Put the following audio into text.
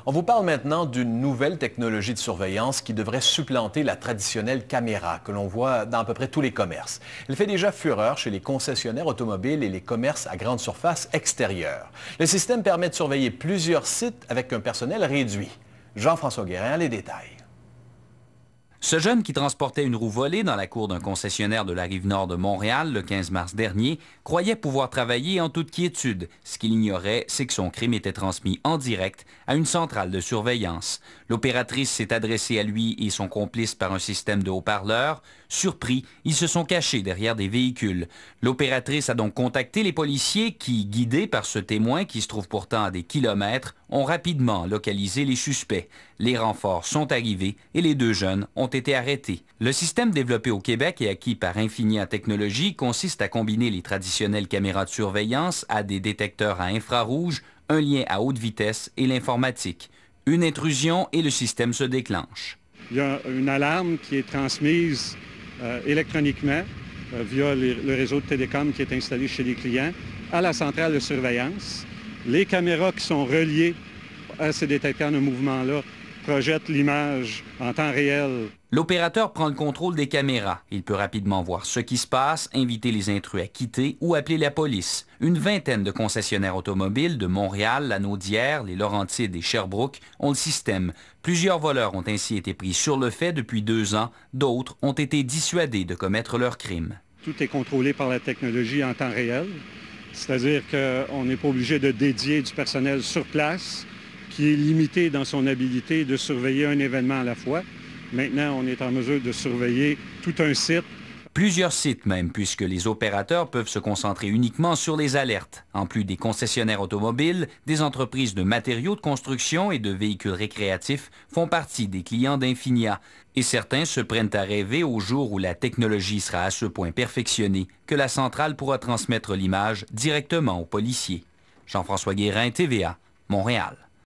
On vous parle maintenant d'une nouvelle technologie de surveillance qui devrait supplanter la traditionnelle caméra que l'on voit dans à peu près tous les commerces. Elle fait déjà fureur chez les concessionnaires automobiles et les commerces à grande surface extérieure. Le système permet de surveiller plusieurs sites avec un personnel réduit. Jean-François Guérin a les détails. Ce jeune qui transportait une roue volée dans la cour d'un concessionnaire de la Rive-Nord de Montréal le 15 mars dernier croyait pouvoir travailler en toute quiétude. Ce qu'il ignorait, c'est que son crime était transmis en direct à une centrale de surveillance. L'opératrice s'est adressée à lui et son complice par un système de haut-parleurs. Surpris, ils se sont cachés derrière des véhicules. L'opératrice a donc contacté les policiers qui, guidés par ce témoin qui se trouve pourtant à des kilomètres, ont rapidement localisé les suspects. Les renforts sont arrivés et les deux jeunes ont été arrêtés. Le système développé au Québec et acquis par Infinia Technologies consiste à combiner les traditionnelles caméras de surveillance à des détecteurs à infrarouge, un lien à haute vitesse et l'informatique. Une intrusion et le système se déclenche. Il y a une alarme qui est transmise électroniquement via le réseau de télécom qui est installé chez les clients à la centrale de surveillance. Les caméras qui sont reliées à ces détecteurs de mouvement-là projettent l'image en temps réel. L'opérateur prend le contrôle des caméras. Il peut rapidement voir ce qui se passe, inviter les intrus à quitter ou appeler la police. Une vingtaine de concessionnaires automobiles de Montréal, la Naudière, les Laurentides et Sherbrooke ont le système. Plusieurs voleurs ont ainsi été pris sur le fait depuis 2 ans. D'autres ont été dissuadés de commettre leurs crimes. Tout est contrôlé par la technologie en temps réel. C'est-à-dire qu'on n'est pas obligé de dédier du personnel sur place qui est limité dans son habilité de surveiller un événement à la fois. Maintenant, on est en mesure de surveiller tout un site. Plusieurs sites même, puisque les opérateurs peuvent se concentrer uniquement sur les alertes. En plus des concessionnaires automobiles, des entreprises de matériaux de construction et de véhicules récréatifs font partie des clients d'Infinia. Et certains se prennent à rêver au jour où la technologie sera à ce point perfectionnée que la centrale pourra transmettre l'image directement aux policiers. Jean-François Guérin, TVA, Montréal.